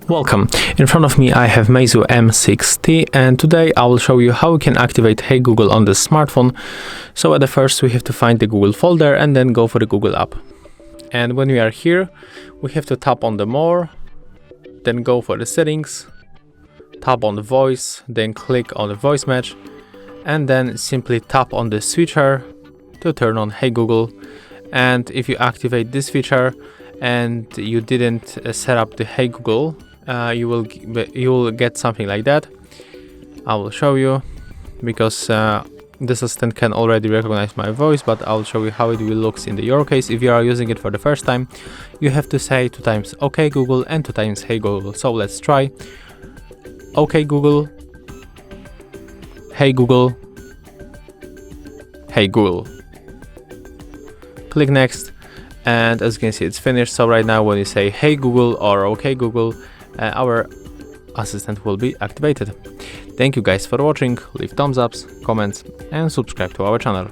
Welcome. In front of me I have MEIZU M6T, and today I will show you how we can activate Hey Google on the smartphone. So at the first we have to find the Google folder and then go for the Google app. And when we are here, we have to tap on the More, then go for the settings, tap on the voice, then click on the voice match, and then simply tap on the switcher to turn on Hey Google. And if you activate this feature and you didn't set up the Hey Google, you will get something like that. I will show you, because this assistant can already recognize my voice, but I'll show you how it will look in your case. If you are using it for the first time, you have to say 2 times OK Google and 2 times Hey Google. So let's try. OK Google, Hey Google, Hey Google. Click next, and as you can see, it's finished. So right now when you say Hey Google or OK Google, our assistant will be activated. Thank you guys for watching. Leave thumbs ups, comments, and subscribe to our channel.